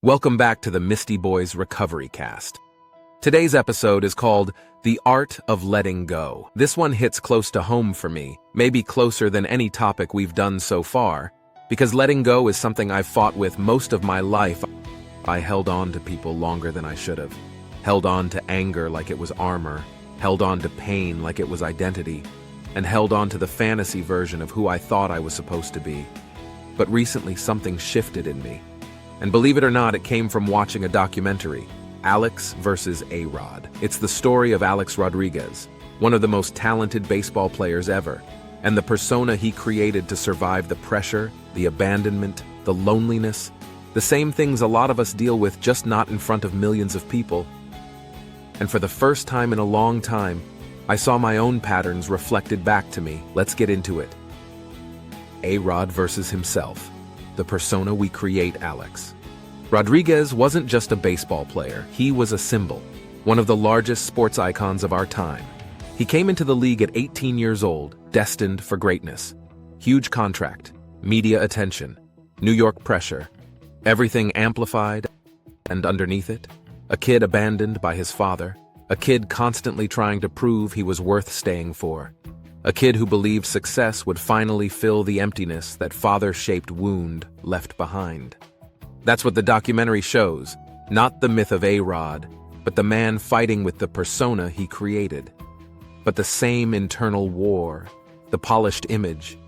Welcome back to the MistyBoyz RecoveryCast. Today's episode is called The Art of Letting Go. This one hits close to home for me, maybe closer than any topic we've done so far, because letting go is something I've fought with most of my life. I held on to people longer than I should have, held on to anger like it was armor, held on to pain like it was identity, and held on to the fantasy version of who I thought I was supposed to be. But recently something shifted in me. And believe it or not, it came from watching a documentary, Alex versus A-Rod. It's the story of Alex Rodriguez, one of the most talented baseball players ever, and the persona he created to survive the pressure, the abandonment, the loneliness, the same things a lot of us deal with, just not in front of millions of people. And for the first time in a long time, I saw my own patterns reflected back to me. Let's get into it. A-Rod versus himself. The persona we create, Alex. Rodriguez wasn't just a baseball player, he was a symbol, one of the largest sports icons of our time. He came into the league at 18 years old, destined for greatness. Huge contract, media attention, New York pressure, everything amplified, and underneath it, a kid abandoned by his father, a kid constantly trying to prove he was worth staying for. A kid who believed success would finally fill the emptiness that father-shaped wound left behind. That's what the documentary shows, not the myth of A-Rod, but the man fighting with the persona he created. But the same internal war, the polished image,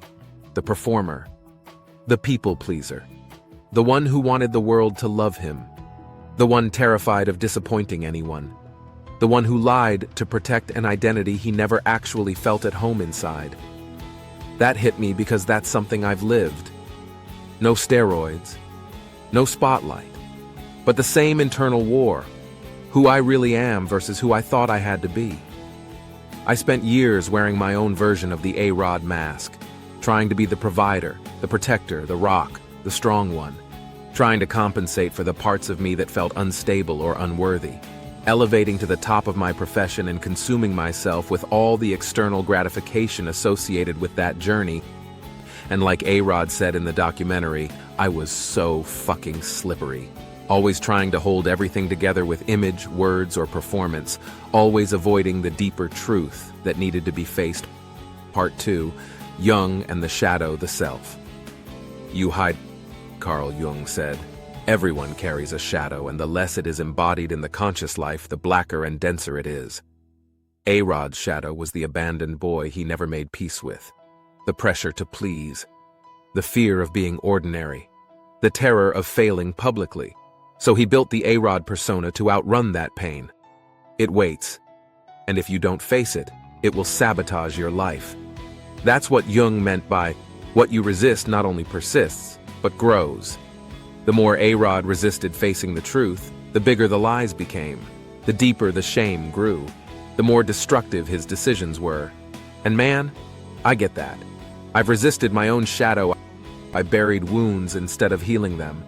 the performer, the people-pleaser, the one who wanted the world to love him, the one terrified of disappointing anyone, the one who lied to protect an identity he never actually felt at home inside. That hit me because that's something I've lived. No steroids, no spotlight, but the same internal war, who I really am versus who I thought I had to be. I spent years wearing my own version of the A-Rod mask, trying to be the provider, the protector, the rock, the strong one, trying to compensate for the parts of me that felt unstable or unworthy, elevating to the top of my profession and consuming myself with all the external gratification associated with that journey. And like A-Rod said in the documentary, I was so fucking slippery. Always trying to hold everything together with image, words, or performance, always avoiding the deeper truth that needed to be faced. Part 2, Jung and the Shadow, the Self. You hide, Carl Jung said. Everyone carries a shadow, and the less it is embodied in the conscious life, the blacker and denser it is. A-Rod's shadow was the abandoned boy he never made peace with. The pressure to please. The fear of being ordinary. The terror of failing publicly. So he built the A-Rod persona to outrun that pain. It waits. And if you don't face it, it will sabotage your life. That's what Jung meant by, what you resist not only persists, but grows. The more A-Rod resisted facing the truth, the bigger the lies became, the deeper the shame grew, the more destructive his decisions were. And man, I get that. I've resisted my own shadow. I buried wounds instead of healing them.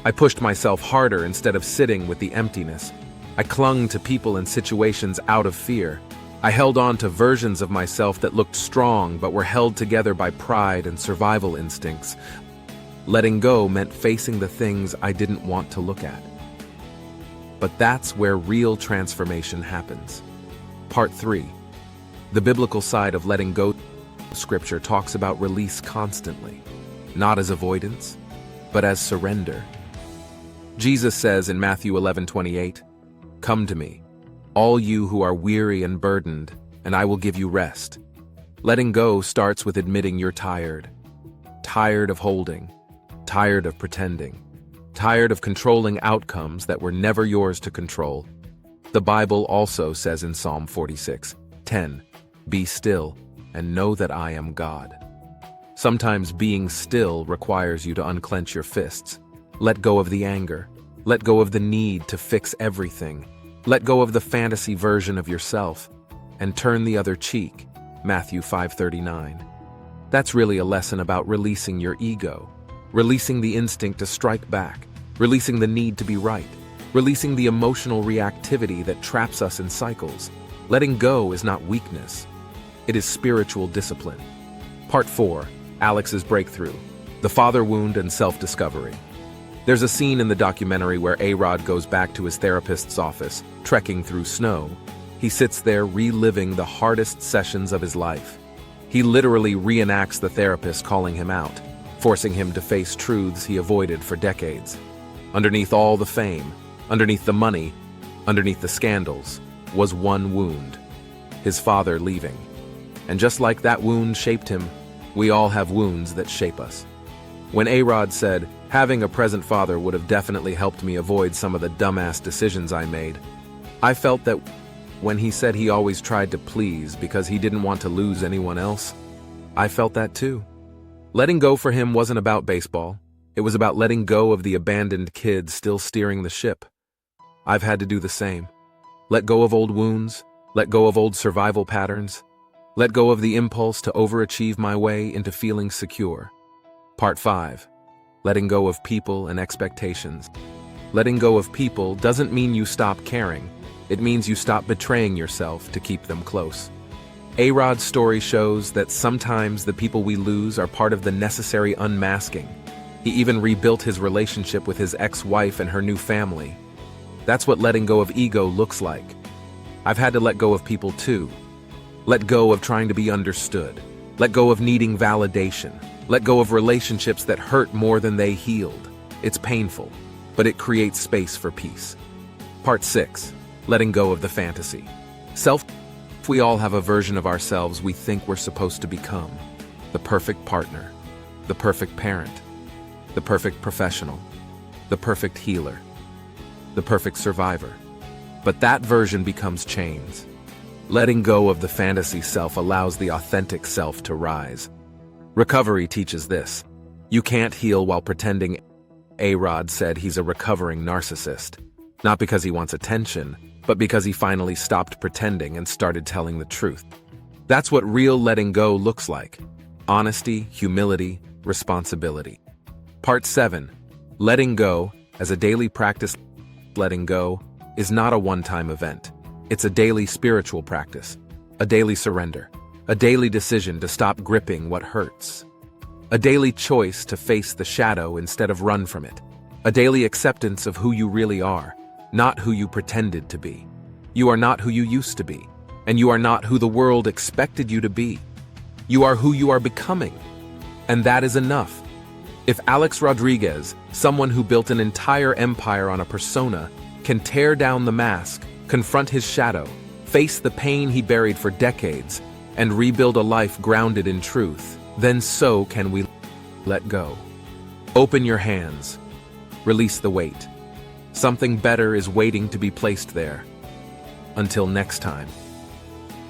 I pushed myself harder instead of sitting with the emptiness. I clung to people and situations out of fear. I held on to versions of myself that looked strong but were held together by pride and survival instincts. Letting go meant facing the things I didn't want to look at. But that's where real transformation happens. Part 3. The biblical side of letting go. Scripture talks about release constantly, not as avoidance, but as surrender. Jesus says in Matthew 11:28, "Come to me, all you who are weary and burdened, and I will give you rest." Letting go starts with admitting you're tired. Tired of holding. Tired of pretending, tired of controlling outcomes that were never yours to control. The Bible also says in Psalm 46:10, "Be still and know that I am God." Sometimes being still requires you to unclench your fists. Let go of the anger. Let go of the need to fix everything. Let go of the fantasy version of yourself and turn the other cheek. Matthew 5:39. That's really a lesson about releasing your ego. Releasing the instinct to strike back, releasing the need to be right, releasing the emotional reactivity that traps us in cycles. Letting go is not weakness. It is spiritual discipline. Part 4, Alex's breakthrough, the father wound and self-discovery. There's a scene in the documentary where A-Rod goes back to his therapist's office, trekking through snow. He sits there reliving the hardest sessions of his life. He literally reenacts the therapist calling him out, forcing him to face truths he avoided for decades. Underneath all the fame, underneath the money, underneath the scandals, was one wound: his father leaving. And just like that wound shaped him, we all have wounds that shape us. When A-Rod said, "Having a present father would have definitely helped me avoid some of the dumbass decisions I made," I felt that when he said he always tried to please because he didn't want to lose anyone else, I felt that too. Letting go for him wasn't about baseball. It was about letting go of the abandoned kid still steering the ship. I've had to do the same. Let go of old wounds, let go of old survival patterns, let go of the impulse to overachieve my way into feeling secure. Part 5. Letting go of people and expectations. Letting go of people doesn't mean you stop caring. It means you stop betraying yourself to keep them close. A-Rod's story shows that sometimes the people we lose are part of the necessary unmasking. He even rebuilt his relationship with his ex-wife and her new family. That's what letting go of ego looks like. I've had to let go of people too. Let go of trying to be understood. Let go of needing validation. Let go of relationships that hurt more than they healed. It's painful, but it creates space for peace. Part 6. Letting go of the fantasy. We all have a version of ourselves we think we're supposed to become. The perfect partner, the perfect parent, the perfect professional, the perfect healer, the perfect survivor. But that version becomes chains. Letting go of the fantasy self allows the authentic self to rise. Recovery teaches this. You can't heal while pretending. A-Rod said he's a recovering narcissist. Not because he wants attention, but because he finally stopped pretending and started telling the truth. That's what real letting go looks like. Honesty, humility, responsibility. Part 7. Letting go as a daily practice. Letting go is not a one-time event. It's a daily spiritual practice, a daily surrender, a daily decision to stop gripping what hurts, a daily choice to face the shadow instead of run from it, a daily acceptance of who you really are, not who you pretended to be. You are not who you used to be, and you are not who the world expected you to be. You are who you are becoming, and that is enough. If Alex Rodriguez, someone who built an entire empire on a persona, can tear down the mask, confront his shadow, face the pain he buried for decades, and rebuild a life grounded in truth, then so can we let go. Open your hands. Release the weight. Something better is waiting to be placed there. Until next time.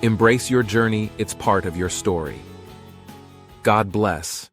Embrace your journey, it's part of your story. God bless.